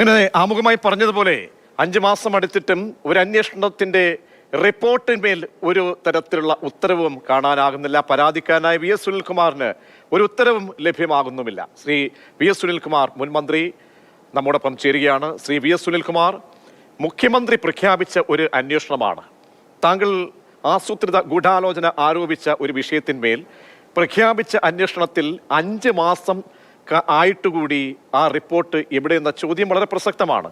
അങ്ങനെ ആമുഖമായി പറഞ്ഞതുപോലെ 5 മാസം അടുത്തിട്ടും ഒരു അന്വേഷണത്തിന്റെ റിപ്പോർട്ടിന്മേൽ ഒരു തരത്തിലുള്ള ഉത്തരവും കാണാനാകുന്നില്ല. പരാതിക്കാരനായ വി എസ് സുനിൽകുമാറിന് ഒരു ഉത്തരവും ലഭ്യമാകുന്നുമില്ല. ശ്രീ വി എസ് സുനിൽകുമാർ മുൻ മന്ത്രി നമ്മോടൊപ്പം ചേരുകയാണ്. ശ്രീ വി എസ് സുനിൽകുമാർ, മുഖ്യമന്ത്രി പ്രഖ്യാപിച്ച ഒരു അന്വേഷണമാണ്. താങ്കൾ ആസൂത്രിത ഗൂഢാലോചന ആരോപിച്ച ഒരു വിഷയത്തിന്മേൽ പ്രഖ്യാപിച്ച അന്വേഷണത്തിൽ 5 മാസം ആയിട്ടുകൂടി ആ റിപ്പോർട്ട് എവിടെയെന്ന ചോദ്യം വളരെ പ്രസക്തമാണ്.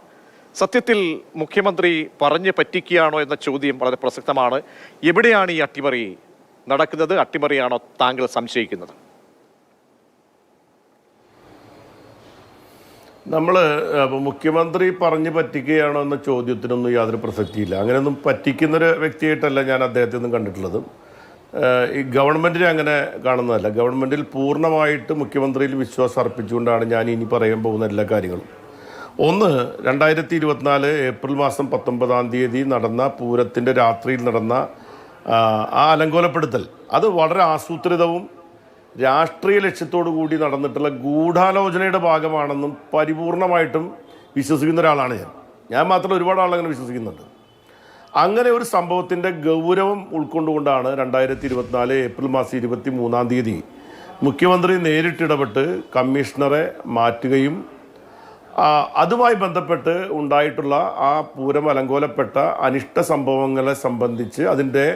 സത്യത്തിൽ മുഖ്യമന്ത്രി പറഞ്ഞു പറ്റിക്കുകയാണോ എന്ന ചോദ്യം വളരെ പ്രസക്തമാണ്. എവിടെയാണ് ഈ അട്ടിമറി നടക്കുന്നത്? അട്ടിമറിയാണോ താങ്കൾ സംശയിക്കുന്നത്? നമ്മൾ മുഖ്യമന്ത്രി പറഞ്ഞു പറ്റിക്കുകയാണോ എന്ന ചോദ്യത്തിനൊന്നും യാതൊരു പ്രസക്തിയില്ല. അങ്ങനെയൊന്നും പറ്റിക്കുന്നൊരു വ്യക്തിയായിട്ടല്ല ഞാൻ അദ്ദേഹത്തെ ഒന്നും കണ്ടിട്ടുള്ളത്. ഈ ഗവൺമെൻറ്റിനെ അങ്ങനെ കാണുന്നതല്ല. ഗവൺമെൻറ്റിൽ പൂർണ്ണമായിട്ട് മുഖ്യമന്ത്രിയിൽ വിശ്വാസം അർപ്പിച്ചുകൊണ്ടാണ് ഞാൻ ഇനി പറയാൻ പോകുന്ന എല്ലാ കാര്യങ്ങളും. ഒന്ന്, 2024 ഏപ്രിൽ മാസം 19 നടന്ന പൂരത്തിൻ്റെ രാത്രിയിൽ നടന്ന ആ അലങ്കോലപ്പെടുത്തൽ, അത് വളരെ ആസൂത്രിതവും രാഷ്ട്രീയ ലക്ഷ്യത്തോടു കൂടി നടന്നിട്ടുള്ള ഗൂഢാലോചനയുടെ ഭാഗമാണെന്നും പരിപൂർണമായിട്ടും വിശ്വസിക്കുന്ന ഒരാളാണ് ഞാൻ മാത്രമല്ല, ഒരുപാട് ആളങ്ങനെ വിശ്വസിക്കുന്നുണ്ട്. അങ്ങനെ ഒരു സംഭവത്തിൻ്റെ ഗൗരവം ഉൾക്കൊണ്ടുകൊണ്ടാണ് 2024 ഏപ്രിൽ മാസം 23 മുഖ്യമന്ത്രി നേരിട്ടിടപെട്ട് കമ്മീഷണറെ മാറ്റുകയും അതുമായി ബന്ധപ്പെട്ട് ഉണ്ടായിട്ടുള്ള ആ പൂരം അലങ്കോലപ്പെട്ട അനിഷ്ട സംഭവങ്ങളെ സംബന്ധിച്ച് അതിൻ്റെ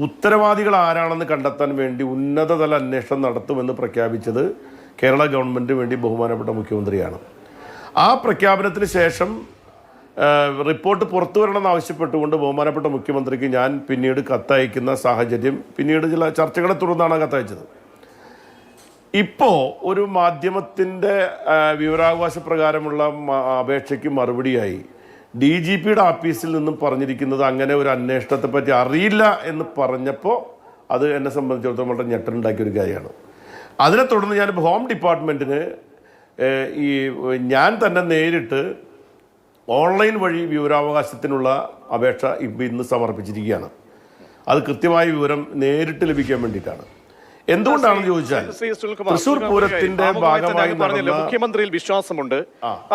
ഉത്തരവാദികൾ ആരാണെന്ന് കണ്ടെത്താൻ വേണ്ടി ഉന്നതതല അന്വേഷണം നടത്തുമെന്ന് പ്രഖ്യാപിച്ചത് കേരള ഗവൺമെൻറ്റിന് വേണ്ടി ബഹുമാനപ്പെട്ട മുഖ്യമന്ത്രിയാണ്. ആ പ്രഖ്യാപനത്തിന് ശേഷം റിപ്പോർട്ട് പുറത്തു വരണമെന്ന് ആവശ്യപ്പെട്ടുകൊണ്ട് ബഹുമാനപ്പെട്ട മുഖ്യമന്ത്രിക്ക് ഞാൻ പിന്നീട് കത്തയക്കുന്ന സാഹചര്യം, പിന്നീട് ചില ചർച്ചകളെ തുടർന്നാണ് കത്തയച്ചത്. ഇപ്പോൾ ഒരു മാധ്യമത്തിൻ്റെ വിവരാവകാശ പ്രകാരമുള്ള അപേക്ഷയ്ക്ക് മറുപടിയായി DGPയുടെ ഓഫീസിൽ നിന്നും പറഞ്ഞിരിക്കുന്നത് അങ്ങനെ ഒരു അന്വേഷണത്തെ പറ്റി അറിയില്ല എന്ന് പറഞ്ഞപ്പോൾ അത് എന്നെ സംബന്ധിച്ചിടത്തോളം വളരെ ഞെട്ടലുണ്ടാക്കിയൊരു കാര്യമാണ്. അതിനെ തുടർന്ന് ഞാൻ ഹോം ഡിപ്പാർട്ട്മെൻറ്റിന് ഞാൻ തന്നെ നേരിട്ട് ഓൺലൈൻ വഴി വിവരാവകാശത്തിനുള്ള അപേക്ഷ ഇന്ന് സമർപ്പിച്ചിരിക്കുകയാണ്. അത് കൃത്യമായ വിവരം നേരിട്ട് ലഭിക്കാൻ വേണ്ടിയിട്ടാണ്. എന്തുകൊണ്ടാണെന്ന് ചോദിച്ചാൽ തൃശ്ശൂർ പൂരത്തിന്റെ ഭാഗമായി മുഖ്യമന്ത്രിയിൽ വിശ്വാസമുണ്ട്,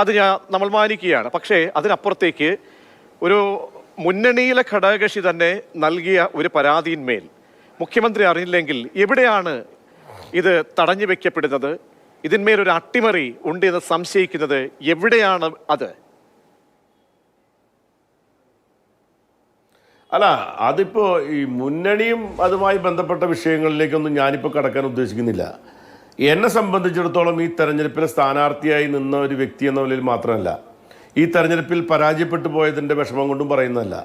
അത് നമ്മൾ മാനിക്കുകയാണ്. പക്ഷേ അതിനപ്പുറത്തേക്ക് ഒരു മുന്നണിയിലെ ഘടകകക്ഷി തന്നെ നൽകിയ ഒരു പരാതിയിന്മേൽ മുഖ്യമന്ത്രി അറിയില്ലെങ്കിൽ എവിടെയാണ് ഇത് തടഞ്ഞു വെക്കപ്പെടുന്നത്? ഇതിന്മേലൊരു അട്ടിമറി ഉണ്ട് എന്ന് സംശയിക്കുന്നത് എവിടെയാണ്? അത് അല്ല, അതിപ്പോൾ ഈ മുന്നണിയും അതുമായി ബന്ധപ്പെട്ട വിഷയങ്ങളിലേക്കൊന്നും ഞാനിപ്പോൾ കടക്കാൻ ഉദ്ദേശിക്കുന്നില്ല. എന്നെ സംബന്ധിച്ചിടത്തോളം ഈ തെരഞ്ഞെടുപ്പിലെ സ്ഥാനാർത്ഥിയായി നിന്ന ഒരു വ്യക്തി എന്ന നിലയിൽ മാത്രമല്ല, ഈ തെരഞ്ഞെടുപ്പിൽ പരാജയപ്പെട്ടു പോയതിൻ്റെ വിഷമം കൊണ്ടും പറയുന്നതല്ല,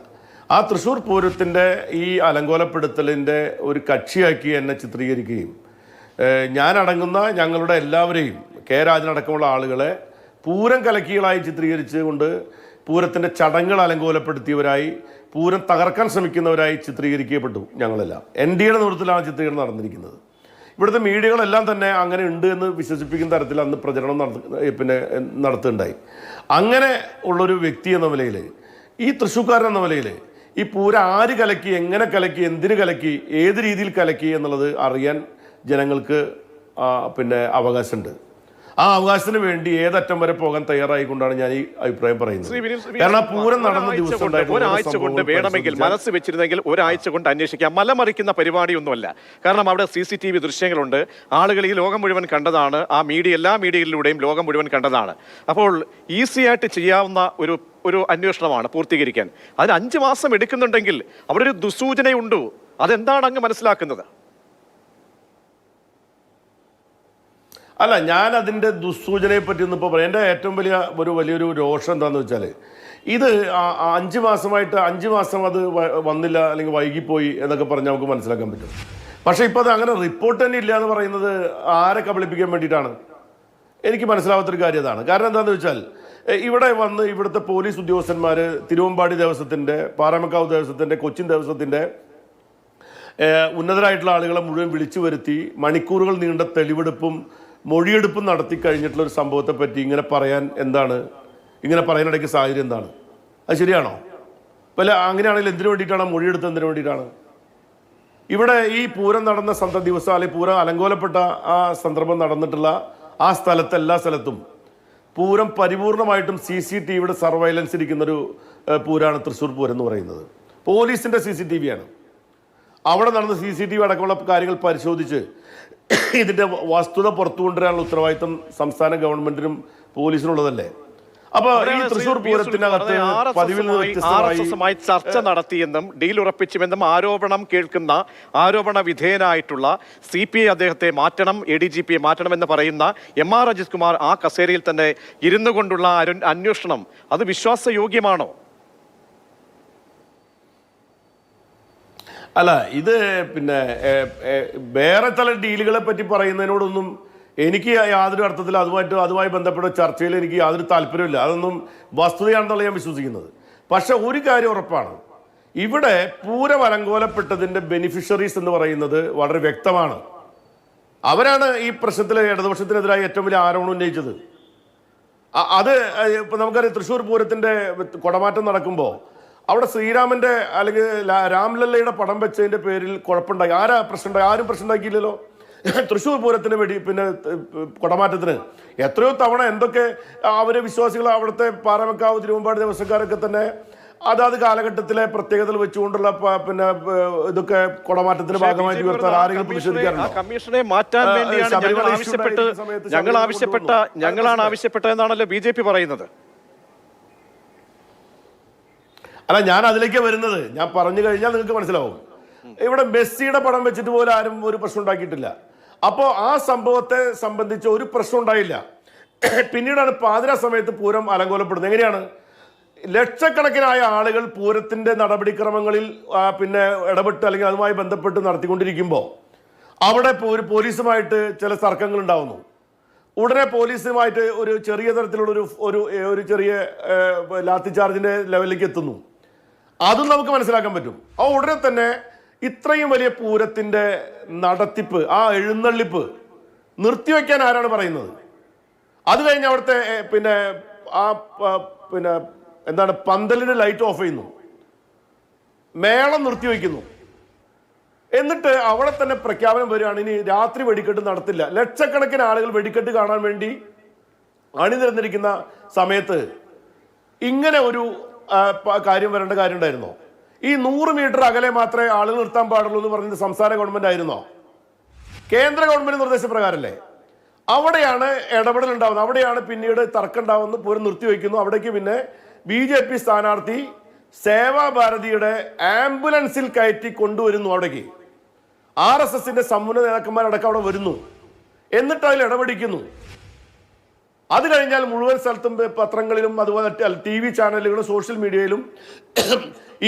ആ തൃശ്ശൂർ പൂരത്തിൻ്റെ ഈ അലങ്കോലപ്പെടുത്തലിൻ്റെ ഒരു കക്ഷിയാക്കി എന്നെ ചിത്രീകരിക്കുകയും ഞാനടങ്ങുന്ന ഞങ്ങളുടെ എല്ലാവരെയും രാജനടക്കമുള്ള ആളുകളെ പൂരം കലക്കികളായി ചിത്രീകരിച്ചുകൊണ്ട് പൂരത്തിൻ്റെ ചടങ്ങുകൾ അലങ്കോലപ്പെടുത്തിയവരായി, പൂരം തകർക്കാൻ ശ്രമിക്കുന്നവരായി ചിത്രീകരിക്കപ്പെട്ടു. ഞങ്ങളെല്ലാം NDAയുടെ നേതൃത്വത്തിലാണ് ചിത്രീകരണം നടന്നിരിക്കുന്നത്. ഇവിടുത്തെ മീഡിയകളെല്ലാം തന്നെ അങ്ങനെ ഉണ്ട് എന്ന് വിശ്വസിപ്പിക്കുന്ന തരത്തിൽ അന്ന് പ്രചരണം നടത്തുകയുണ്ടായി. അങ്ങനെ ഉള്ളൊരു വ്യക്തി എന്ന നിലയിൽ, ഈ തൃശ്ശൂർക്കാരൻ എന്ന നിലയിൽ ഈ പൂരം ആര് കലക്കി, എങ്ങനെ കലക്കി, എന്തിന് കലക്കി, ഏത് രീതിയിൽ കലക്കി എന്നുള്ളത് അറിയാൻ ജനങ്ങൾക്ക് അവകാശമുണ്ട്. ആ അവകാശത്തിന് വേണ്ടി ഏതറ്റം വരെ പോകാൻ തയ്യാറായിക്കൊണ്ടാണ് ഞാൻ ഈ അഭിപ്രായം പറയുന്നത്. കാരണം പൂരം നടന്ന ദിവസം ഒരാഴ്ച കൊണ്ട് വേണമെങ്കിൽ മനസ്സ് വെച്ചിരുന്നെങ്കിൽ ഒരാഴ്ച കൊണ്ട് അന്വേഷിക്കാം. മലമറിക്കുന്ന പരിപാടിയൊന്നുമല്ല. കാരണം അവിടെ CCTV ദൃശ്യങ്ങളുണ്ട്. ആളുകൾ ഈ ലോകം മുഴുവൻ കണ്ടതാണ്. ആ എല്ലാ മീഡിയയിലൂടെയും ലോകം മുഴുവൻ കണ്ടതാണ്. അപ്പോൾ ഈസി ആയിട്ട് ചെയ്യാവുന്ന ഒരു അന്വേഷണമാണ് പൂർത്തീകരിക്കാൻ. അതിന് 5 മാസം എടുക്കുന്നുണ്ടെങ്കിൽ അവിടെ ഒരു ദുസൂചനയുണ്ടോ? അതെന്താണ് അങ്ങ് മനസ്സിലാക്കുന്നത്? അല്ല, ഞാൻ അതിൻ്റെ ദുസ്സൂചനയെ പറ്റി ഒന്നും ഇപ്പോൾ പറയാം. എൻ്റെ ഏറ്റവും വലിയൊരു രോഷം എന്താണെന്ന് വെച്ചാൽ, ഇത് 5 മാസമായിട്ട് 5 മാസം അത് വന്നില്ല അല്ലെങ്കിൽ വൈകിപ്പോയി എന്നൊക്കെ പറഞ്ഞാൽ നമുക്ക് മനസ്സിലാക്കാൻ പറ്റും. പക്ഷേ ഇപ്പോൾ അത് അങ്ങനെ റിപ്പോർട്ട് തന്നെ ഇല്ല എന്ന് പറയുന്നത് ആരെ കബളിപ്പിക്കാൻ വേണ്ടിയിട്ടാണ്? എനിക്ക് മനസ്സിലാവാത്തൊരു കാര്യം അതാണ്. കാരണം എന്താണെന്ന് വെച്ചാൽ, ഇവിടെ വന്ന് ഇവിടുത്തെ പോലീസ് ഉദ്യോഗസ്ഥന്മാർ തിരുവമ്പാടി ദേവസ്വത്തിൻ്റെ, പാറമേക്കാവ് ദേവസ്വത്തിൻ്റെ, കൊച്ചിൻ ദേവസ്വത്തിൻ്റെ ഉന്നതരായിട്ടുള്ള ആളുകളെ മുഴുവൻ വിളിച്ചു വരുത്തി മണിക്കൂറുകൾ നീണ്ട തെളിവെടുപ്പും മൊഴിയെടുപ്പും നടത്തി കഴിഞ്ഞിട്ടുള്ള ഒരു സംഭവത്തെ പറ്റി ഇങ്ങനെ പറയാനിടയ്ക്ക് സാഹചര്യം എന്താണ്? അത് ശരിയാണോ? വല്ല അങ്ങനെയാണെങ്കിൽ എന്തിനു വേണ്ടിയിട്ടാണ് മൊഴിയെടുത്തത്? എന്തിനു വേണ്ടിയിട്ടാണ്? ഇവിടെ ഈ പൂരം നടന്ന ദിവസം അല്ലെങ്കിൽ പൂരം അലങ്കോലപ്പെട്ട ആ സന്ദർഭം നടന്നിട്ടുള്ള ആ സ്ഥലത്ത്, എല്ലാ സ്ഥലത്തും പൂരം പരിപൂർണമായിട്ടും CCTVയുടെ സർവൈലൻസ് ഇരിക്കുന്നൊരു പൂരമാണ് തൃശ്ശൂർ പൂരം എന്ന് പറയുന്നത്. പോലീസിൻ്റെ CCTV ആണ്. അവിടെ നടന്ന CCTV അടക്കമുള്ള കാര്യങ്ങൾ പരിശോധിച്ച് ഇതിൻ്റെ വസ്തുത പുറത്തു കൊണ്ടുവരാനുള്ള ഉത്തരവാദിത്തം സംസ്ഥാന ഗവൺമെന്റിനും പോലീസിനുള്ളതല്ലേ? അപ്പൊ ഈ തൃശ്ശൂർ പൂരത്തിനകത്ത് പതിവിൽ നിന്ന് വ്യത്യസ്തമായി ചർച്ച നടത്തിയെന്നും ഡീൽ ഉറപ്പിച്ചുമെന്നും ആരോപണം കേൾക്കുന്ന ആരോപണ വിധേയനായിട്ടുള്ള CPI അദ്ദേഹത്തെ മാറ്റണം, ADGP മാറ്റണമെന്ന് പറയുന്ന MR അജിത് കുമാർ ആ കസേരയിൽ തന്നെ ഇരുന്നു കൊണ്ടുള്ള അന്വേഷണം അത് വിശ്വാസയോഗ്യമാണോ? അല്ല, ഇത് പിന്നെ വേറെ ചില ഡീലുകളെ പറ്റി പറയുന്നതിനോടൊന്നും എനിക്ക് യാതൊരു അർത്ഥത്തിൽ അതുമായി ബന്ധപ്പെട്ട ചർച്ചയിൽ എനിക്ക് യാതൊരു താല്പര്യമില്ല. അതൊന്നും വസ്തുതയാണെന്നുള്ള ഞാൻ വിശ്വസിക്കുന്നത്. പക്ഷെ ഒരു കാര്യം ഉറപ്പാണ്, ഇവിടെ പൂരം അലങ്കോലപ്പെട്ടതിൻ്റെ ബെനിഫിഷ്യറീസ് എന്ന് പറയുന്നത് വളരെ വ്യക്തമാണ്. അവരാണ് ഈ പ്രശ്നത്തിൽ ഇടതുപക്ഷത്തിനെതിരായി ഏറ്റവും വലിയ ആരോപണം ഉന്നയിച്ചത്. അത് ഇപ്പം നമുക്കറിയാം, തൃശ്ശൂർ പൂരത്തിൻ്റെ കുടമാറ്റം നടക്കുമ്പോൾ അവിടെ ശ്രീരാമൻ്റെ അല്ലെങ്കിൽ രാംലല്ലയുടെ പടം വെച്ചതിൻ്റെ പേരിൽ കുഴപ്പമുണ്ടായി. പ്രശ്നം ഉണ്ടായി? ആരും പ്രശ്നം ഉണ്ടാക്കിയില്ലല്ലോ. തൃശ്ശൂർ പൂരത്തിന് പിന്നെ കുടമാറ്റത്തിന് എത്രയോ തവണ എന്തൊക്കെ അവരെ വിശ്വാസികൾ, അവിടുത്തെ പാറമക്കാവ് തിരുവമ്പാടി ദിവസക്കാരൊക്കെ തന്നെ അതാത് കാലഘട്ടത്തിലെ പ്രത്യേകതകൾ വെച്ചുകൊണ്ടുള്ള പിന്നെ ഇതൊക്കെ കുടമാറ്റത്തിന്റെ ഭാഗമായിട്ട് ഉയർത്താൻ ആരെങ്കിലും പ്രതിഷേധിക്കാറുണ്ടോ? കമ്മീഷനെ മാറ്റാൻ വേണ്ടിയാണ് ഞങ്ങളാണ് ആവശ്യപ്പെട്ടതെന്നാണല്ലോ BJP പറയുന്നത്. അല്ല, ഞാൻ അതിലേക്ക് വരുന്നത്, ഞാൻ പറഞ്ഞു കഴിഞ്ഞാൽ നിങ്ങൾക്ക് മനസ്സിലാവും. ഇവിടെ മെസ്സിയുടെ പടം വെച്ചിട്ട് പോലും ആരും ഒരു പ്രശ്നം ഉണ്ടാക്കിയിട്ടില്ല. അപ്പോൾ ആ സംഭവത്തെ സംബന്ധിച്ച് ഒരു പ്രശ്നം ഉണ്ടായില്ല. പിന്നീടാണ് പാതിരാ സമയത്ത് പൂരം അലങ്കോലപ്പെടുന്നത്. എങ്ങനെയാണ്? ലക്ഷക്കണക്കിനായ ആളുകൾ പൂരത്തിന്റെ നടപടിക്രമങ്ങളിൽ പിന്നെ ഇടപെട്ട് അല്ലെങ്കിൽ അതുമായി ബന്ധപ്പെട്ട് നടത്തിക്കൊണ്ടിരിക്കുമ്പോൾ അവിടെ പോലീസുമായിട്ട് ചില തർക്കങ്ങൾ ഉണ്ടാവുന്നു. ഉടനെ പോലീസുമായിട്ട് ഒരു ചെറിയ തരത്തിലുള്ള ഒരു ചെറിയ ലാത്തി ചാർജിന്റെ ലെവലിലേക്ക് എത്തുന്നു. അതും നമുക്ക് മനസ്സിലാക്കാൻ പറ്റും. ആ ഉടനെ തന്നെ ഇത്രയും വലിയ പൂരത്തിന്റെ നടത്തിപ്പ്, ആ എഴുന്നള്ളിപ്പ് നിർത്തിവെക്കാൻ ആരാണ് പറയുന്നത്? അത് കഴിഞ്ഞ് അവിടുത്തെ പിന്നെ എന്താണ്, പന്തലിന് ലൈറ്റ് ഓഫ് ചെയ്യുന്നു, മേളം നിർത്തിവെക്കുന്നു. എന്നിട്ട് അവിടെ തന്നെ പ്രഖ്യാപനം വരികയാണ്, ഇനി രാത്രി വെടിക്കെട്ട് നടത്തില്ല. ലക്ഷക്കണക്കിന് ആളുകൾ വെടിക്കെട്ട് കാണാൻ വേണ്ടി അണിനിരന്നിരിക്കുന്ന സമയത്ത് ഇങ്ങനെ ഒരു കാര്യം വരേണ്ട കാര്യം ഉണ്ടായിരുന്നോ? ഈ 100 മീറ്റർ അകലെ മാത്രമേ ആളുകൾ നിർത്താൻ പാടുള്ളൂ എന്ന് പറഞ്ഞത് സംസ്ഥാന ഗവൺമെന്റ് ആയിരുന്നോ? കേന്ദ്ര ഗവൺമെന്റ് നിർദ്ദേശപ്രകാരമല്ലേ? അവിടെയാണ് ഇടപെടൽ ഉണ്ടാവുന്നത്. അവിടെയാണ് പിന്നീട് തർക്കം ഉണ്ടാവുന്നത്. പൂരം നിർത്തിവെക്കുന്നു. അവിടേക്ക് പിന്നെ BJP സ്ഥാനാർത്ഥി സേവാഭാരതിയുടെ ആംബുലൻസിൽ കയറ്റി കൊണ്ടുവരുന്നു. അവിടേക്ക് RSSന്റെ സമുന്നത നേതാക്കന്മാരടക്കം അവിടെ വരുന്നു. എന്നിട്ട് അതിൽ ഇടപെടിക്കുന്നു. അത് കഴിഞ്ഞാൽ മുഴുവൻ സ്ഥലത്തും പത്രങ്ങളിലും അതുപോലെ TV ചാനലുകളും സോഷ്യൽ മീഡിയയിലും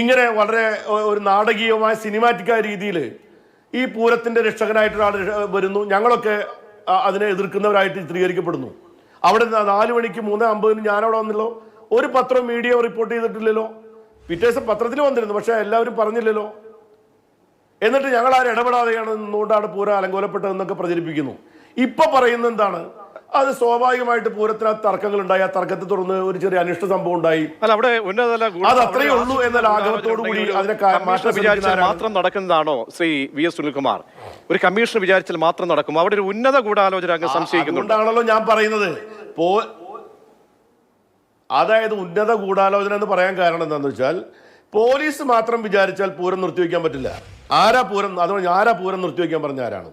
ഇങ്ങനെ വളരെ ഒരു നാടകീയമായ സിനിമാറ്റിക്കായ രീതിയിൽ ഈ പൂരത്തിന്റെ രക്ഷകനായിട്ട് ഒരാൾ വരുന്നു. ഞങ്ങളൊക്കെ അതിനെ എതിർക്കുന്നവരായിട്ട് ചിത്രീകരിക്കപ്പെടുന്നു. അവിടെ 4 മണിക്ക് 3:50 ഞാനവിടെ വന്നല്ലോ. ഒരു പത്രവും മീഡിയ റിപ്പോർട്ട് ചെയ്തിട്ടില്ലല്ലോ. പിറ്റേ ദിവസം പത്രത്തിൽ വന്നിരുന്നു, പക്ഷെ എല്ലാവരും പറഞ്ഞില്ലല്ലോ. എന്നിട്ട് ഞങ്ങൾ ആരും ഇടപെടാതെയാണ് നിന്നുകൊണ്ടാണ് പൂരം അലങ്കോലപ്പെട്ടതെന്നൊക്കെ പ്രചരിപ്പിക്കുന്നു. ഇപ്പൊ പറയുന്നത് എന്താണ്? അത് സ്വാഭാവികമായിട്ട് പൂരത്തിനകത്ത് തർക്കങ്ങൾ ഉണ്ടായി. ആ തർക്കത്തെ തുടർന്ന് ഒരു ചെറിയ അനിഷ്ട സംഭവം ഉണ്ടായി. അത് അത്രയേ ഉള്ളൂ എന്ന ലാഘവത്തോടു കൂടി അതിനെ മാത്രം നടക്കുന്നതാണോ ശ്രീ VS സുനിൽകുമാർ? ഒരു കമ്മീഷൻ വിചാരിച്ചാൽ മാത്രം നടക്കും? അവിടെ ഒരു ഉന്നത ഗൂഢാലോചന അങ്ങ് സംശയിക്കുന്നുണ്ടാണല്ലോ ഞാൻ പറയുന്നത്. അതായത് ഉന്നത ഗൂഢാലോചന എന്ന് പറയാൻ കാരണം എന്താണെന്ന് വെച്ചാൽ, പോലീസ് മാത്രം വിചാരിച്ചാൽ പൂരം നിർത്തിവെക്കാൻ പറ്റില്ല. ആരാ പൂരം നിർത്തിവെക്കാൻ പറഞ്ഞ ആരാണ്?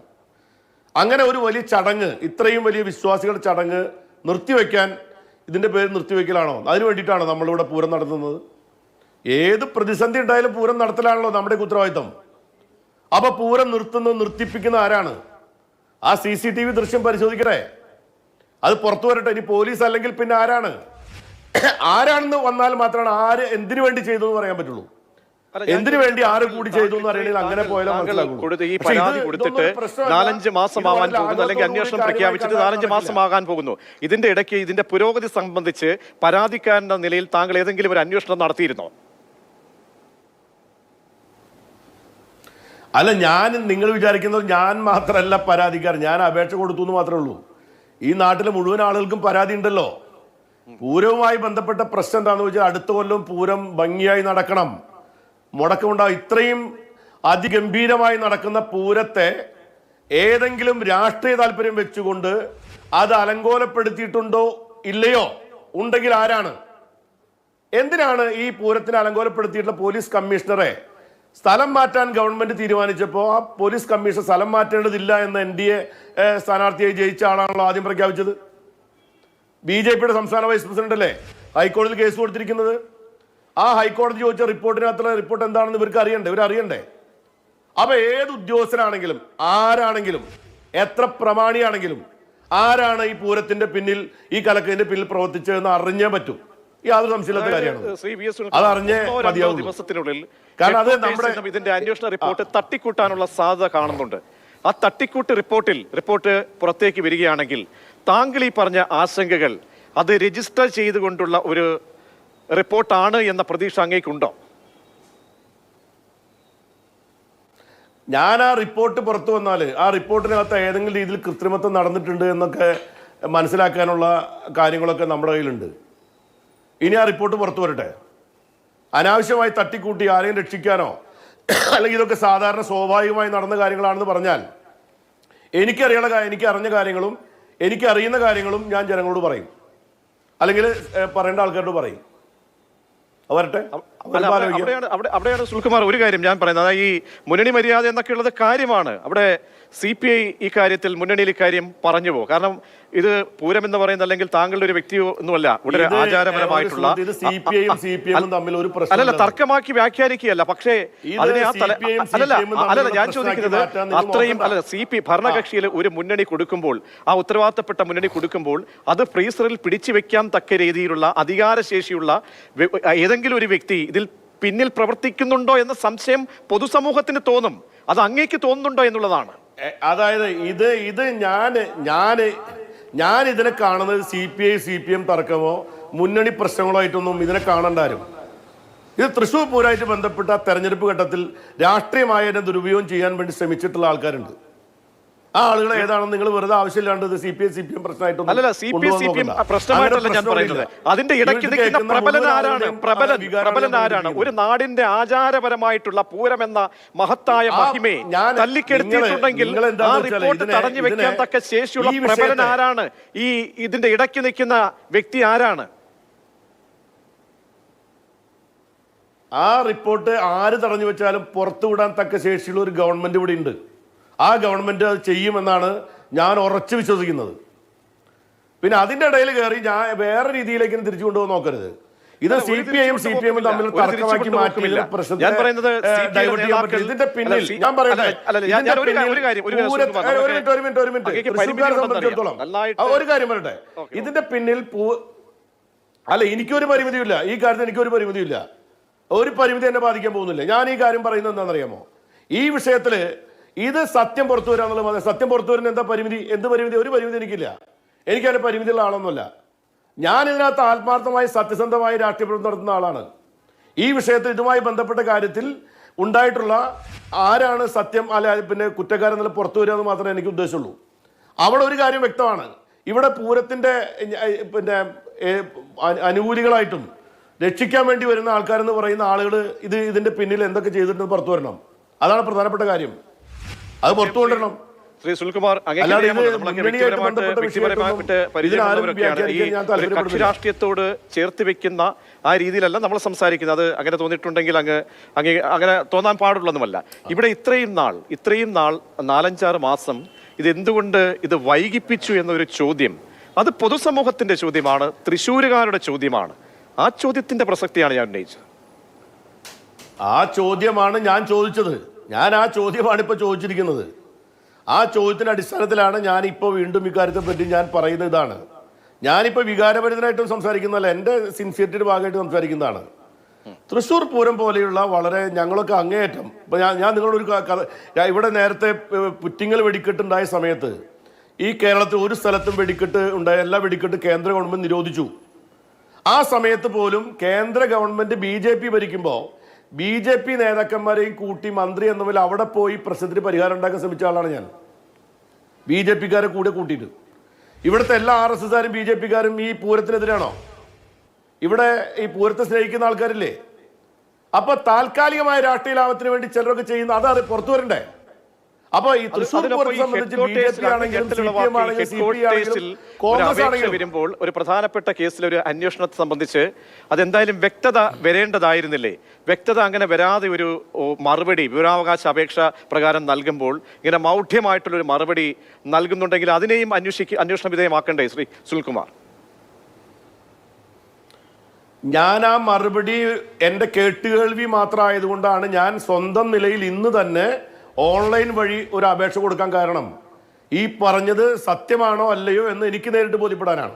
അങ്ങനെ ഒരു വലിയ ചടങ്ങ്, ഇത്രയും വലിയ വിശ്വാസികളുടെ ചടങ്ങ് നിർത്തിവെക്കാൻ ഇതിന്റെ പേര് നിർത്തിവെക്കലാണോ? അതിനു വേണ്ടിയിട്ടാണോ നമ്മളിവിടെ പൂരം നടത്തുന്നത്? ഏത് പ്രതിസന്ധി ഉണ്ടായാലും പൂരം നടത്തലാണല്ലോ നമ്മുടെ ഉത്തരവാദിത്തം. അപ്പൊ പൂരം നിർത്തിപ്പിക്കുന്ന ആരാണ്? ആ CCTV ദൃശ്യം പരിശോധിക്കട്ടെ, അത് പുറത്തു വരട്ടെ. ഇനി പോലീസ് അല്ലെങ്കിൽ പിന്നെ ആരാണെന്ന് വന്നാൽ മാത്രമാണ് ആര് എന്തിനു വേണ്ടി ചെയ്തു എന്ന് പറയാൻ പറ്റുള്ളൂ. എന്തിനു വേണ്ടി ആര് കൂടി ചെയ്തു എന്ന് അറിയണമെങ്കിൽ അങ്ങനെ പോയാലും ഈ പരാതി കൊടുത്തിട്ട് 4-5 മാസമാവാൻ പോകുന്നു, അല്ലെങ്കിൽ അന്വേഷണം പ്രഖ്യാപിച്ചിട്ട് 4-5 മാസമാകാൻ പോകുന്നു. ഇതിന്റെ ഇടയ്ക്ക് ഇതിന്റെ പുരോഗതി സംബന്ധിച്ച് പരാതിക്കാരന്റെ നിലയിൽ താങ്കൾ ഏതെങ്കിലും ഒരു അന്വേഷണം നടത്തിയിരുന്നോ? അല്ല, നിങ്ങൾ വിചാരിക്കുന്നത് ഞാൻ മാത്രമല്ല പരാതിക്കാരൻ. ഞാൻ അപേക്ഷ കൊടുത്തു എന്ന് മാത്രമേ ഉള്ളൂ. ഈ നാട്ടിലെ മുഴുവൻ ആളുകൾക്കും പരാതി ഉണ്ടല്ലോ. പൂരവുമായി ബന്ധപ്പെട്ട പ്രശ്നം എന്താണെന്ന് വെച്ചാൽ, അടുത്ത കൊല്ലം പൂരം ഭംഗിയായി നടക്കണം, മുടക്കമുണ്ടാവും. ഇത്രയും അതിഗംഭീരമായി നടക്കുന്ന പൂരത്തെ ഏതെങ്കിലും രാഷ്ട്രീയ താല്പര്യം വെച്ചുകൊണ്ട് അത് അലങ്കോലപ്പെടുത്തിയിട്ടുണ്ടോ ഇല്ലയോ? ഉണ്ടെങ്കിൽ ആരാണ്? എന്തിനാണ് ഈ പൂരത്തിന് അലങ്കോലപ്പെടുത്തിയിട്ടുള്ള പോലീസ് കമ്മീഷണറെ സ്ഥലം മാറ്റാൻ ഗവൺമെന്റ് തീരുമാനിച്ചപ്പോൾ ആ പോലീസ് കമ്മീഷണർ സ്ഥലം മാറ്റേണ്ടതില്ല എന്ന് NDA സ്ഥാനാർത്ഥിയായി ജയിച്ച ആളാണല്ലോ ആദ്യം പ്രഖ്യാപിച്ചത്. BJPയുടെ സംസ്ഥാന വൈസ് പ്രസിഡന്റ് അല്ലേ ഹൈക്കോടതിയിൽ കേസ് കൊടുത്തിരിക്കുന്നത്? ആ ഹൈക്കോടതി ചോദിച്ച റിപ്പോർട്ടിനകത്തുള്ള റിപ്പോർട്ട് എന്താണെന്ന് ഇവർക്ക് അറിയണ്ടേ? ഇവരറിയണ്ടേ? അപ്പൊ ഏത് ഉദ്യോഗസ്ഥനാണെങ്കിലും ആരാണെങ്കിലും എത്ര പ്രമാണിയാണെങ്കിലും ആരാണ് ഈ പൂരത്തിന്റെ പിന്നിൽ ഈ കലക്കത്തിന്റെ പിന്നിൽ പ്രവർത്തിച്ചതെന്ന് അറിഞ്ഞേ പറ്റൂ. യാതൊരു സംശയമില്ലാത്ത കാര്യമാണ്. അത് അറിഞ്ഞേ മതിയാവും. ദിവസത്തിനുള്ളിൽ കാരണം അത് നമ്മുടെ ഇതിന്റെ അന്വേഷണ റിപ്പോർട്ട് തട്ടിക്കൂട്ടാനുള്ള സാധ്യത കാണുന്നുണ്ട്. ആ തട്ടിക്കൂട്ട് റിപ്പോർട്ട് പുറത്തേക്ക് വരികയാണെങ്കിൽ താങ്കൾ ഈ പറഞ്ഞ ആശങ്കകൾ അത് രജിസ്റ്റർ ചെയ്തുകൊണ്ടുള്ള ഒരു റിപ്പോർട്ടാണ് എന്ന പ്രതീക്ഷ അങ്ങേക്കുണ്ടോ? ഞാൻ ആ റിപ്പോർട്ട് പുറത്തു വന്നാൽ ആ റിപ്പോർട്ടിനകത്ത് ഏതെങ്കിലും രീതിയിൽ കൃത്രിമത്വം നടന്നിട്ടുണ്ട് എന്നൊക്കെ മനസ്സിലാക്കാനുള്ള കാര്യങ്ങളൊക്കെ നമ്മുടെ കയ്യിലുണ്ട്. ഇനി ആ റിപ്പോർട്ട് പുറത്തു വരട്ടെ. അനാവശ്യമായി തട്ടിക്കൂട്ടി ആരെയും രക്ഷിക്കാനോ അല്ലെങ്കിൽ ഇതൊക്കെ സാധാരണ സ്വാഭാവികമായി നടന്ന കാര്യങ്ങളാണെന്ന് പറഞ്ഞാൽ എനിക്ക് അറിഞ്ഞ കാര്യങ്ങളും എനിക്കറിയുന്ന കാര്യങ്ങളും ഞാൻ ജനങ്ങളോട് പറയും, അല്ലെങ്കിൽ പറയേണ്ട ആൾക്കാരോട് പറയും. വരട്ടെ. അവിടെയാണ് സുൽകുമാർ ഒരു കാര്യം ഞാൻ പറയുന്നത്. ഈ മുന്നണി മര്യാദ എന്നൊക്കെ ഉള്ളത് കാര്യമാണ്. അവിടെ CPI ഈ കാര്യത്തിൽ മുന്നണിയിൽ ഇക്കാര്യം പറഞ്ഞു പോകും. കാരണം ഇത് പൂരം എന്ന് പറയുന്നത് അല്ലെങ്കിൽ താങ്കളുടെ ഒരു വ്യക്തി ഒന്നുമല്ല, ഇവിടെ ആചാരപരമായിട്ടുള്ള അല്ലല്ല തർക്കമാക്കി വ്യാഖ്യാനിക്കുകയല്ല. പക്ഷേ അതിനെ അല്ലല്ല ഞാൻ ചോദിക്കുന്നത് അത്രയും അല്ല ഭരണകക്ഷിയിൽ ഒരു മുന്നണി കൊടുക്കുമ്പോൾ, ആ ഉത്തരവാദിത്തപ്പെട്ട മുന്നണി കൊടുക്കുമ്പോൾ അത് ഫ്രീസറിൽ പിടിച്ചു വെക്കാൻ തക്ക രീതിയിലുള്ള അധികാരശേഷിയുള്ള ഏതെങ്കിലും ഒരു വ്യക്തി ഇതിൽ പിന്നിൽ പ്രവർത്തിക്കുന്നുണ്ടോ എന്ന സംശയം പൊതുസമൂഹത്തിന് തോന്നും. അത് അങ്ങേക്ക് തോന്നുന്നുണ്ടോ എന്നുള്ളതാണ്. അതായത് ഇത് ഞാൻ ഇതിനെ കാണുന്നത് CPI CPM തർക്കമോ മുന്നണി പ്രശ്നങ്ങളോ ആയിട്ടൊന്നും ഇതിനെ കാണണ്ടാരും. ഇത് തൃശ്ശൂർ പൂരമായിട്ട് ബന്ധപ്പെട്ട തെരഞ്ഞെടുപ്പ് ഘട്ടത്തിൽ രാഷ്ട്രീയമായ ദുരുപയോഗം ചെയ്യാൻ വേണ്ടി ശ്രമിച്ചിട്ടുള്ള ആൾക്കാരുണ്ട്. ആ ആളുകളെ ഏതാണെന്ന് നിങ്ങൾ വെറുതെ ആവശ്യമില്ലാണ്ട് CPI CPM പ്രശ്നമായിട്ടൊന്നും അല്ലല്ല. CPI പ്രശ്നമായിട്ടല്ല ഞാൻ പറയുന്നത്. അതിന്റെ ഇടയ്ക്ക് നിൽക്കുന്ന പ്രബലൻ ആരാണ്? ഒരു നാടിന്റെ ആചാരപരമായിട്ടുള്ള പൂരം എന്ന മഹത്തായ മഹിമയെ തല്ലിക്കെടുത്തിട്ടുണ്ടെങ്കിൽ ആ റിപ്പോർട്ട് തടഞ്ഞു വെക്കാൻ തക്ക ശേഷിയുള്ള പ്രബലൻ ആരാണ്? ഇതിന്റെ ഇടയ്ക്ക് നിൽക്കുന്ന വ്യക്തി ആരാണ്? ആ റിപ്പോർട്ട് ആര് തടഞ്ഞു വെച്ചാലും പുറത്തുവിടാൻ തക്ക ശേഷിയുള്ള ഒരു ഗവൺമെന്റ് ഇവിടെ ഉണ്ട്. ആ ഗവൺമെന്റ് അത് ചെയ്യുമെന്നാണ് ഞാൻ ഉറച്ചു വിശ്വസിക്കുന്നത്. പിന്നെ അതിന്റെ ഇടയിൽ കയറി ഞാൻ വേറെ രീതിയിലേക്ക് തിരിച്ചു കൊണ്ടുപോകാൻ നോക്കരുത്. ഇത് CPIയും CPM തമ്മിൽ തർക്കമാക്കി മാറ്റിയില്ല. ഇതിന്റെ പിന്നിൽ ഞാൻ പറയുന്നത് ഒരു കാര്യം പറയട്ടെ. ഇതിന്റെ പിന്നിൽ അല്ല എനിക്കൊരു പരിമിതിയില്ല. ഈ കാര്യത്തിൽ എനിക്കൊരു പരിമിതിയില്ല. ഒരു പരിമിതി എന്നെ ബാധിക്കാൻ പോകുന്നില്ല. ഞാൻ ഈ കാര്യം പറയുന്നത് എന്താണെന്നറിയാമോ? ഈ വിഷയത്തില് ഇത് സത്യം പുറത്തു വരാന്നുള്ളത്. സത്യം പുറത്തു വരുന്ന എന്താ പരിമിതി? എന്ത് പരിമിതി? ഒരു പരിമിതി എനിക്കില്ല. എനിക്കതിന് പരിമിതിയുള്ള ആളൊന്നുമല്ല. ഞാൻ ഇതിനകത്ത് ആത്മാർത്ഥമായി സത്യസന്ധമായി രാഷ്ട്രീയ പ്രവർത്തനം നടത്തുന്ന ആളാണ്. ഈ വിഷയത്തിൽ ഇതുമായി ബന്ധപ്പെട്ട കാര്യത്തിൽ ഉണ്ടായിട്ടുള്ള ആരാണ് സത്യം അല്ല പിന്നെ കുറ്റക്കാരെന്നുള്ള പുറത്തു വരിക എന്ന് മാത്രമേ എനിക്ക് ഉദ്ദേശമുള്ളൂ. അവിടെ ഒരു കാര്യം വ്യക്തമാണ്. ഇവിടെ പൂരത്തിന്റെ പിന്നെ അനുകൂലികളായിട്ടും രക്ഷിക്കാൻ വേണ്ടി വരുന്ന ആൾക്കാരെന്ന് പറയുന്ന ആളുകൾ ഇതിന്റെ പിന്നിൽ എന്തൊക്കെ ചെയ്തിട്ടുണ്ടെന്ന് പുറത്തു വരണം. അതാണ് പ്രധാനപ്പെട്ട കാര്യം. അത് പുറത്തു കൊണ്ടുവരണം. ശ്രീ സുൽകുമാർ, കക്ഷി രാഷ്ട്രീയത്തോട് ചേർത്ത് വെക്കുന്ന ആ രീതിയിലല്ല നമ്മൾ സംസാരിക്കുന്നത്. അത് അങ്ങനെ തോന്നിയിട്ടുണ്ടെങ്കിൽ അങ്ങനെ തോന്നാൻ പാടുള്ളതുമല്ല. ഇവിടെ ഇത്രയും നാൾ 4-5 മാസം ഇതെന്തുകൊണ്ട് ഇത് വൈകിപ്പിച്ചു എന്നൊരു ചോദ്യം, അത് പൊതുസമൂഹത്തിന്റെ ചോദ്യമാണ്, തൃശ്ശൂരുകാരുടെ ചോദ്യമാണ്. ആ ചോദ്യത്തിന്റെ പ്രസക്തിയാണ് ഞാൻ ഉന്നയിച്ചത്. ആ ചോദ്യമാണ് ഞാൻ ചോദിച്ചത്. ഞാൻ ആ ചോദ്യമാണ് ഇപ്പൊ ചോദിച്ചിരിക്കുന്നത്. ആ ചോദ്യത്തിന്റെ അടിസ്ഥാനത്തിലാണ് ഞാൻ ഇപ്പോൾ വീണ്ടും ഇക്കാര്യത്തെ പറ്റി ഞാൻ പറയുന്നത്. ഇതാണ് ഞാനിപ്പോൾ വികാരഭരിതനായിട്ടും സംസാരിക്കുന്നതല്ല, എൻ്റെ സിൻസിയറിറ്റിയുടെ ഭാഗമായിട്ട് സംസാരിക്കുന്നതാണ്. തൃശ്ശൂർ പൂരം പോലെയുള്ള വളരെ ഞങ്ങളൊക്കെ അങ്ങേയറ്റം ഇപ്പം ഞാൻ നിങ്ങളൊരു കഥ, ഇവിടെ നേരത്തെ പുറ്റിങ്ങൽ വെടിക്കെട്ടുണ്ടായ സമയത്ത് ഈ കേരളത്തിൽ ഒരു സ്ഥലത്തും വെടിക്കെട്ട് ഉണ്ടായ എല്ലാ വെടിക്കെട്ട് കേന്ദ്ര ഗവൺമെന്റ് നിരോധിച്ചു. ആ സമയത്ത് പോലും കേന്ദ്ര ഗവൺമെന്റ് BJP ഭരിക്കുമ്പോൾ BJP നേതാക്കന്മാരെയും കൂട്ടി മന്ത്രി എന്ന പോലെ അവിടെ പോയി പ്രശ്നത്തിന് പരിഹാരം ഉണ്ടാക്കാൻ ശ്രമിച്ച ആളാണ് ഞാൻ. BJPക്കാരെ കൂടെ കൂട്ടിയിട്ട് ഇവിടുത്തെ എല്ലാ RSSകാരും BJPക്കാരും ഈ പൂരത്തിനെതിരാണോ? ഇവിടെ ഈ പൂരത്തെ സ്നേഹിക്കുന്ന ആൾക്കാരില്ലേ? അപ്പൊ താൽക്കാലികമായ രാഷ്ട്രീയ ലാഭത്തിന് വേണ്ടി ചിലരൊക്കെ ചെയ്യുന്ന അത് പുറത്തു വരണ്ടേ? അപ്പൊ ഈ തൃശ്ശൂർ പൂരത്തെ സംബന്ധിച്ച് BJP ആണെങ്കിലും CPM ആണെങ്കിലും CPI ആണെങ്കിലും കോൺഗ്രസ് ആണെങ്കിലും വരുമ്പോൾ ഒരു പ്രധാനപ്പെട്ട കേസിൽ ഒരു അന്വേഷണത്തെ സംബന്ധിച്ച് അതെന്തായാലും വ്യക്തത വരേണ്ടതായിരുന്നില്ലേ? വ്യക്തത അങ്ങനെ വരാതെ ഒരു മറുപടി വിവരാവകാശ അപേക്ഷ പ്രകാരം നൽകുമ്പോൾ ഇങ്ങനെ മൗഢ്യമായിട്ടുള്ളൊരു മറുപടി നൽകുന്നുണ്ടെങ്കിൽ അതിനെയും അന്വേഷണ വിധേയമാക്കണ്ടേ ശ്രീ സുനിൽകുമാർ? ഞാൻ ആ മറുപടി എൻ്റെ കേട്ടുകേൾവി മാത്രമായതുകൊണ്ടാണ് ഞാൻ സ്വന്തം നിലയിൽ ഇന്ന് തന്നെ ഓൺലൈൻ വഴി ഒരു അപേക്ഷ കൊടുക്കാൻ കാരണം ഈ പറഞ്ഞത് സത്യമാണോ അല്ലയോ എന്ന് എനിക്ക് നേരിട്ട് ബോധ്യപ്പെടാനാണ്.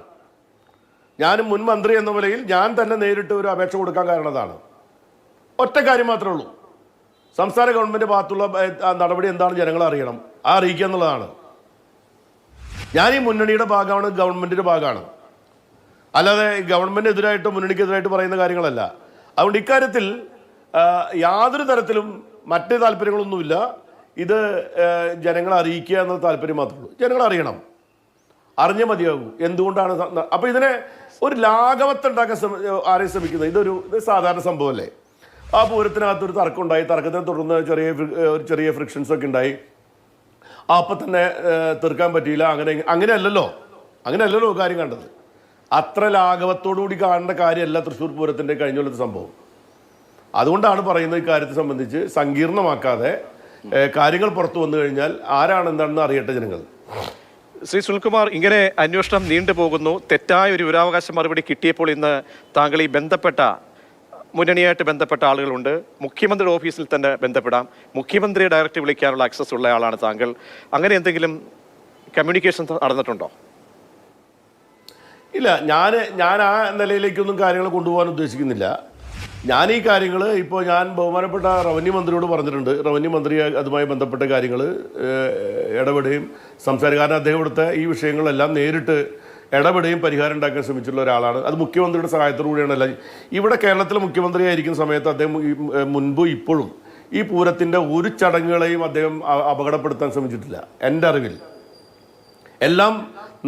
ഞാൻ മുൻ മന്ത്രി എന്ന നിലയിൽ ഞാൻ തന്നെ നേരിട്ട് ഒരു അപേക്ഷ കൊടുക്കാൻ കാരണം അതാണ്. ഒറ്റ കാര്യം മാത്രമേ ഉള്ളൂ, സംസ്ഥാന ഗവൺമെന്റ് ഭാഗത്തുള്ള നടപടി എന്താണെന്ന് ജനങ്ങൾ അറിയണം, ആ അറിയിക്കുക എന്നുള്ളതാണ്. ഞാൻ ഈ മുന്നണിയുടെ ഭാഗമാണ്, ഗവൺമെന്റിന്റെ ഭാഗമാണ്, അല്ലാതെ ഗവൺമെന്റ് എതിരായിട്ടോ മുന്നണിക്കെതിരായിട്ട് പറയുന്ന കാര്യങ്ങളല്ല. അതുകൊണ്ട് ഇക്കാര്യത്തിൽ യാതൊരു തരത്തിലും മറ്റ് താല്പര്യങ്ങളൊന്നുമില്ല. ഇത് ജനങ്ങളെ അറിയിക്കുക എന്ന താല്പര്യം മാത്രമേ ഉള്ളൂ. ജനങ്ങൾ അറിയണം, അറിഞ്ഞേ മതിയാകൂ എന്തുകൊണ്ടാണ്. അപ്പൊ ഇതിനെ ഒരു ലാഘവത്തുണ്ടാക്കാൻ ആരെയും ശ്രമിക്കുന്നത് ഇത് സാധാരണ സംഭവമല്ലേ? ആ പൂരത്തിനകത്ത് ഒരു തർക്കം ഉണ്ടായി, തർക്കത്തിനെ തുടർന്ന് ചെറിയ ഫ്രിക്ഷൻസ് ഒക്കെ ഉണ്ടായി, അപ്പം തന്നെ തീർക്കാൻ പറ്റിയില്ല. അങ്ങനെയല്ലല്ലോ കാര്യം കണ്ടത്. അത്ര ലാഘവത്തോടുകൂടി കാണേണ്ട കാര്യമല്ല തൃശ്ശൂർ പൂരത്തിൻ്റെ കഴിഞ്ഞ കൊല്ലത്തെ സംഭവം. അതുകൊണ്ടാണ് പറയുന്നത്, ഇക്കാര്യത്തെ സംബന്ധിച്ച് സങ്കീർണമാക്കാതെ കാര്യങ്ങൾ പുറത്തു വന്നു കഴിഞ്ഞാൽ ആരാണ് എന്താണെന്ന് അറിയട്ടെ ജനങ്ങൾ. ശ്രീ സുനിൽകുമാർ, ഇങ്ങനെ അന്വേഷണം നീണ്ടുപോകുന്നു, തെറ്റായ ഒരു വിവരാവകാശ മറുപടി കിട്ടിയപ്പോൾ ഇന്ന് താങ്കൾ ഈ മുന്നണിയായിട്ട് ബന്ധപ്പെട്ട ആളുകളുണ്ട്, മുഖ്യമന്ത്രിയുടെ ഓഫീസിൽ തന്നെ ബന്ധപ്പെടാം, മുഖ്യമന്ത്രിയെ ഡയറക്റ്റ് വിളിക്കാനുള്ള ആക്സസ് ഉള്ള ആളാണ് താങ്കൾ. അങ്ങനെ എന്തെങ്കിലും കമ്മ്യൂണിക്കേഷൻ നടന്നിട്ടുണ്ടോ? ഇല്ല, ഞാൻ ആ നിലയിലേക്കൊന്നും കാര്യങ്ങൾ കൊണ്ടുപോകാൻ ഉദ്ദേശിക്കുന്നില്ല. ഞാൻ ഈ കാര്യങ്ങൾ ഇപ്പോൾ ഞാൻ ബഹുമാനപ്പെട്ട റവന്യൂ മന്ത്രിയോട് പറഞ്ഞിട്ടുണ്ട്. റവന്യൂ മന്ത്രി അതുമായി ബന്ധപ്പെട്ട കാര്യങ്ങൾ ഇടപെടുകയും സംസാരിക്കും. കാരണം അദ്ദേഹം ഇവിടുത്തെ ഈ വിഷയങ്ങളെല്ലാം നേരിട്ട് ഇടപെടുകയും പരിഹാരം ഉണ്ടാക്കാൻ ശ്രമിച്ചിട്ടുള്ള ഒരാളാണ്. അത് മുഖ്യമന്ത്രിയുടെ സഹായത്തോടുകൂടിയാണ്. അല്ല, ഇവിടെ കേരളത്തിലെ മുഖ്യമന്ത്രിയായിരിക്കുന്ന സമയത്ത് അദ്ദേഹം മുൻപ് ഇപ്പോഴും ഈ പൂരത്തിൻ്റെ ഒരു ചടങ്ങുകളെയും അദ്ദേഹം അപകടപ്പെടുത്താൻ ശ്രമിച്ചിട്ടില്ല എൻ്റെ അറിവിൽ. എല്ലാം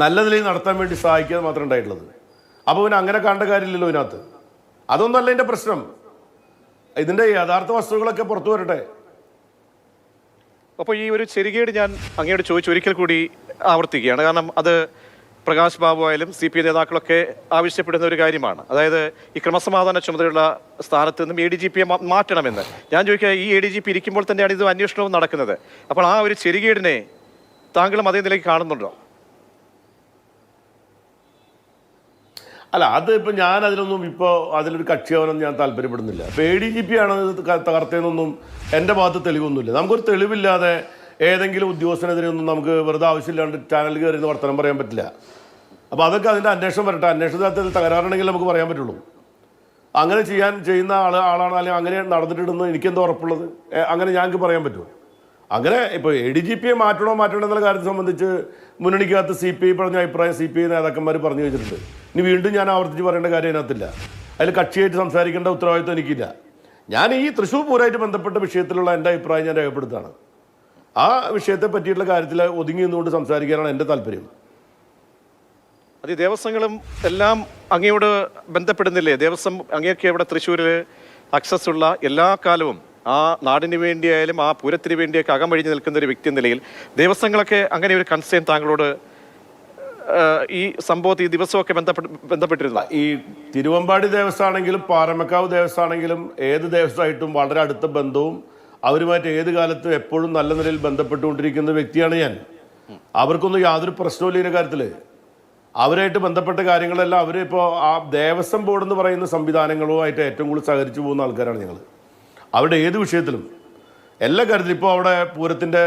നല്ല നിലയിൽ നടത്താൻ വേണ്ടി സഹായിക്കാതെ മാത്രമേ ഉണ്ടായിട്ടുള്ളത്. അപ്പോൾ പിന്നെ അങ്ങനെ കാണേണ്ട കാര്യമില്ലല്ലോ ഇതിനകത്ത്. അതൊന്നല്ല എൻ്റെ പ്രശ്നം. ഇതിൻ്റെ യഥാർത്ഥ വസ്തുക്കളൊക്കെ പുറത്തു വരട്ടെ. അപ്പോൾ ഈ ഒരു ചെറുകേട് ഞാൻ അങ്ങയോട് ചോദിച്ചു ഒരിക്കൽ കൂടി ആവർത്തിക്കുകയാണ്. കാരണം അത് പ്രകാശ് ബാബു ആയാലും CPI നേതാക്കളൊക്കെ ആവശ്യപ്പെടുന്ന ഒരു കാര്യമാണ്. അതായത് ഈ ക്രമസമാധാന ചുമതലയുള്ള സ്ഥാനത്ത് നിന്നും ADGPയെ മാറ്റണമെന്ന്. ഞാൻ ചോദിക്കുക, ഈ ADGP ഇരിക്കുമ്പോൾ തന്നെയാണ് ഇത് അന്വേഷണവും നടക്കുന്നത്. അപ്പോൾ ആ ഒരു ചെറുകേടിനെ താങ്കളും അതേ നിലയ്ക്ക് കാണുന്നുണ്ടോ? അല്ല, അത് ഇപ്പം ഞാൻ അതിലൊരു കക്ഷിയാവാനൊന്നും ഞാൻ താല്പര്യപ്പെടുന്നില്ല. ഇപ്പോൾ ADGP ആണ് തകർത്തതെന്നൊന്നും എൻ്റെ ഭാഗത്ത് തെളിവൊന്നുമില്ല. നമുക്കൊരു തെളിവില്ലാതെ ഏതെങ്കിലും ഉദ്യോഗസ്ഥനെതിരെ ഒന്നും നമുക്ക് വെറുതെ ആവശ്യമില്ലാണ്ട് ചാനൽ കയറി വർത്തമാനം പറയാൻ പറ്റില്ല. അപ്പോൾ അതൊക്കെ അതിൻ്റെ അന്വേഷണം വരട്ടെ. അന്വേഷണത്തിൽ തകരാറുണ്ടെങ്കിൽ നമുക്ക് പറയാൻ പറ്റുള്ളൂ. അങ്ങനെ ചെയ്യുന്ന ആളാണ് അല്ലെങ്കിൽ അങ്ങനെ നടന്നിട്ടുണ്ടെന്ന് എനിക്കെന്തോ ഉറപ്പുള്ളത്? അങ്ങനെ ഞങ്ങൾക്ക് പറയാൻ പറ്റുമോ? അങ്ങനെ ഇപ്പോൾ ADGPയെ മാറ്റണോ എന്നുള്ള കാര്യത്തെ സംബന്ധിച്ച് മുന്നണിക്കകത്ത് CPI പറഞ്ഞ അഭിപ്രായം CPI നേതാക്കന്മാർ പറഞ്ഞു വെച്ചിട്ടുണ്ട്. ഇനി വീണ്ടും ഞാൻ ആവർത്തിച്ച് പറയേണ്ട കാര്യം അതിനകത്തില്ല. അതിൽ കക്ഷിയായിട്ട് സംസാരിക്കേണ്ട ഉത്തരവാദിത്വം എനിക്കില്ല. ഞാൻ ഈ തൃശ്ശൂർ പൂരമായിട്ട് ബന്ധപ്പെട്ട വിഷയത്തിലുള്ള എൻ്റെ അഭിപ്രായം ഞാൻ രേഖപ്പെടുത്താണ്. ആ വിഷയത്തെ പറ്റിയിട്ടുള്ള കാര്യത്തിൽ ഒതുങ്ങി നിന്നുകൊണ്ട് സംസാരിക്കാനാണ് എൻ്റെ താല്പര്യം. അത് ദേവസ്വങ്ങളും എല്ലാം അങ്ങയോട് ബന്ധപ്പെടുന്നില്ലേ? ദേവസ്വം അങ്ങേക്ക് ഇവിടെ തൃശ്ശൂരിൽ അക്സസ് ഉള്ള എല്ലാ കാലവും ആ നാടിന് വേണ്ടിയായാലും ആ പൂരത്തിന് വേണ്ടിയൊക്കെ അകമഴിഞ്ഞ് നിൽക്കുന്ന ഒരു വ്യക്തി എന്ന നിലയിൽ ദേവസ്വങ്ങളൊക്കെ അങ്ങനെ ഒരു കൺസേൺ താങ്കളോട് ഈ സംഭവത്തിൽ ഈ ദിവസമൊക്കെ ബന്ധപ്പെട്ടിരുന്നു? ഈ തിരുവമ്പാടി ദേവസ്വമാണെങ്കിലും പാറമക്കാവ് ദേവസ്വമാണെങ്കിലും ഏത് ദേവസ്വമായിട്ടും വളരെ അടുത്ത ബന്ധവും അവരുമായിട്ട് ഏത് കാലത്തും എപ്പോഴും നല്ല നിലയിൽ ബന്ധപ്പെട്ടുകൊണ്ടിരിക്കുന്ന വ്യക്തിയാണ് ഞാൻ. അവർക്കൊന്നും യാതൊരു പ്രശ്നവും ഇല്ല കാര്യത്തിൽ. അവരായിട്ട് ബന്ധപ്പെട്ട കാര്യങ്ങളെല്ലാം അവരിപ്പോൾ ആ ദേവസ്വം ബോർഡ് എന്ന് പറയുന്ന സംവിധാനങ്ങളുമായിട്ട് ഏറ്റവും കൂടുതൽ സഹകരിച്ചു പോകുന്ന ആൾക്കാരാണ് ഞങ്ങൾ. അവരുടെ ഏത് വിഷയത്തിലും എല്ലാ കാര്യത്തിലും ഇപ്പോൾ അവിടെ പൂരത്തിൻ്റെ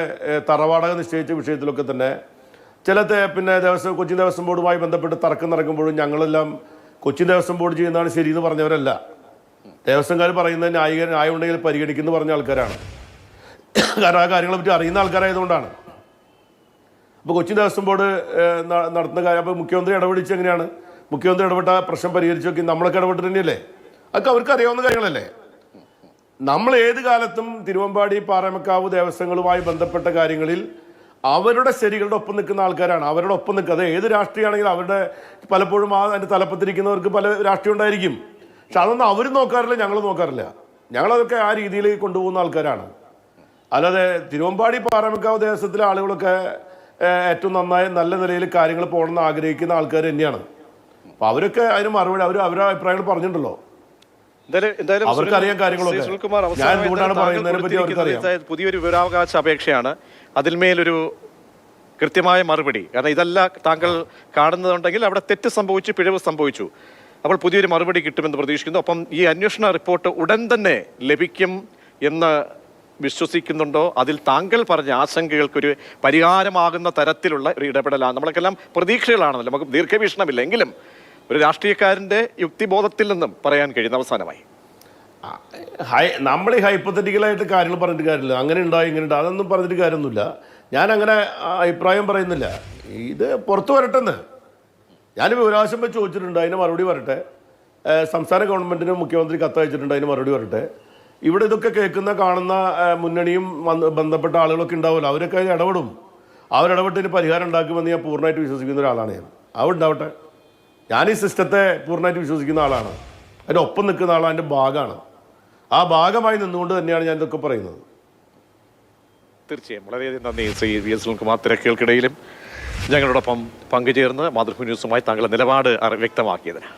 തറവാടക നിശ്ചയിച്ച വിഷയത്തിലൊക്കെ തന്നെ കൊച്ചിൻ ദേവസ്വം ബോർഡുമായി ബന്ധപ്പെട്ട് തർക്കം നടക്കുമ്പോഴും ഞങ്ങളെല്ലാം കൊച്ചിൻ ദേവസ്വം ബോർഡ് ചെയ്യുന്നതാണ് ശരിയെന്ന് പറഞ്ഞവരല്ല. ദേവസ്വംകാർ പറയുന്നത് ന്യായമുണ്ടെങ്കിൽ പരിഗണിക്കുന്നു പറഞ്ഞ ആൾക്കാരാണ്. കാരണം ആ കാര്യങ്ങളെ പറ്റി അറിയുന്ന ആൾക്കാരായതുകൊണ്ടാണ്. അപ്പോൾ കൊച്ചിൻ ദേവസ്വം ബോർഡ് നടത്തുന്ന കാര്യം അപ്പോൾ മുഖ്യമന്ത്രി ഇടപെടിച്ച് എങ്ങനെയാണ്? മുഖ്യമന്ത്രി ഇടപെട്ട പ്രശ്നം പരിഹരിച്ചു നോക്കി നമ്മളൊക്കെ ഇടപെട്ടിട്ട് തന്നെയല്ലേ? അതൊക്കെ അവർക്ക് അറിയാവുന്ന കാര്യങ്ങളല്ലേ? നമ്മൾ ഏത് കാലത്തും തിരുവമ്പാടി പാറമക്കാവ് ദേവസ്വങ്ങളുമായി ബന്ധപ്പെട്ട കാര്യങ്ങളിൽ അവരുടെ ശരികളുടെ ഒപ്പം നിൽക്കുന്ന ആൾക്കാരാണ്. അവരുടെ ഒപ്പം നിൽക്കുക. അത് ഏത് രാഷ്ട്രീയമാണെങ്കിലും അവരുടെ പലപ്പോഴും അതിൻ്റെ തലപ്പത്തിരിക്കുന്നവർക്ക് പല രാഷ്ട്രീയം ഉണ്ടായിരിക്കും. പക്ഷെ അതൊന്നും അവർ നോക്കാറില്ല, ഞങ്ങൾ നോക്കാറില്ല. ഞങ്ങളതൊക്കെ ആ രീതിയിൽ കൊണ്ടുപോകുന്ന ആൾക്കാരാണ്. അല്ലാതെ തിരുവമ്പാടി പാറമേക്കാവ് ദേവസ്വത്തിലെ ആളുകളൊക്കെ ഏറ്റവും നന്നായി നല്ല നിലയിൽ കാര്യങ്ങൾ പോകണമെന്ന് ആഗ്രഹിക്കുന്ന ആൾക്കാർ തന്നെയാണ്. അപ്പോൾ അവരൊക്കെ അതിന് മറുപടി അവരുടെ അഭിപ്രായങ്ങൾ പറഞ്ഞിട്ടുണ്ടല്ലോ. അവർക്കറിയാം കാര്യങ്ങളൊക്കെ. ഞാൻ എന്തുകൊണ്ടാണ് പറയുന്നതിനെ പറ്റി അവർക്കറിയാം. പുതിയൊരു വിവരാവകാശ അപേക്ഷയാണ്, അതിന്മേലൊരു കൃത്യമായ മറുപടി. കാരണം ഇതല്ല താങ്കൾ കാണുന്നതുണ്ടെങ്കിൽ അവിടെ തെറ്റ് സംഭവിച്ചു, പിഴവ് സംഭവിച്ചു. അപ്പോൾ പുതിയൊരു മറുപടി കിട്ടുമെന്ന് പ്രതീക്ഷിക്കുന്നു. അപ്പം ഈ അന്വേഷണ റിപ്പോർട്ട് ഉടൻ തന്നെ ലഭിക്കും എന്ന് വിശ്വസിക്കുന്നുണ്ടോ? അതിൽ താങ്കൾ പറഞ്ഞ ആശങ്കകൾക്കൊരു പരിഹാരമാകുന്ന തരത്തിലുള്ള ഒരു ഇടപെടലാണ്. നമ്മളൊക്കെല്ലാം പ്രതീക്ഷകളാണല്ലോ, നമുക്ക് ദീർഘവീക്ഷണമില്ല. എങ്കിലും ഒരു രാഷ്ട്രീയക്കാരൻ്റെ യുക്തിബോധത്തിൽ നിന്നും പറയാൻ കഴിയുന്ന അവസാനമായി നമ്മൾ ഈ ഹൈപ്പത്തറ്റിക്കലായിട്ട് കാര്യങ്ങൾ പറഞ്ഞിട്ട് കാര്യമില്ല. അങ്ങനെ ഉണ്ടായി ഇങ്ങനെ ഉണ്ട് അതൊന്നും പറഞ്ഞിട്ട് കാര്യമൊന്നുമില്ല. ഞാൻ അങ്ങനെ അഭിപ്രായം പറയുന്നില്ല. ഇത് പുറത്തു വരട്ടെന്ന് ഞാൻ വിവരാവകാശം വെച്ച് ചോദിച്ചിട്ടുണ്ട്, അതിന് മറുപടി വരട്ടെ. സംസ്ഥാന ഗവൺമെൻറ്റിന് മുഖ്യമന്ത്രി കത്തയച്ചിട്ടുണ്ട്, അതിന് മറുപടി വരട്ടെ. ഇവിടെ ഇതൊക്കെ കേൾക്കുന്ന കാണുന്ന മുന്നണിയും ബന്ധപ്പെട്ട ആളുകളൊക്കെ ഉണ്ടാവുമല്ലോ, അവരൊക്കെ ഇടപെടും. അവരിടപെട്ടിന് പരിഹാരം ഉണ്ടാക്കുമെന്ന് ഞാൻ പൂർണ്ണമായിട്ട് വിശ്വസിക്കുന്ന ഒരാളാണ്. ഞാൻ അതുണ്ടാവട്ടെ. ഞാൻ ഈ സിസ്റ്റത്തെ പൂർണ്ണമായിട്ട് വിശ്വസിക്കുന്ന ആളാണ്, അതിൻ്റെ ഒപ്പം നിൽക്കുന്ന ആളാണ്, അതിൻ്റെ ഭാഗമാണ്. ആ ഭാഗമായി നിന്നുകൊണ്ട് തന്നെയാണ് ഞാൻ ഇതൊക്കെ പറയുന്നത്. തീർച്ചയായും വളരെയധികം നന്ദി ശ്രീ വി എസ് സുനിൽകുമാർ. തിരക്കുകൾക്കിടയിലും ഞങ്ങളോടൊപ്പം പങ്കുചേർന്ന് മാതൃഭൂമി ന്യൂസുമായി താങ്കളുടെ നിലപാട് വ്യക്തമാക്കിയതിന്.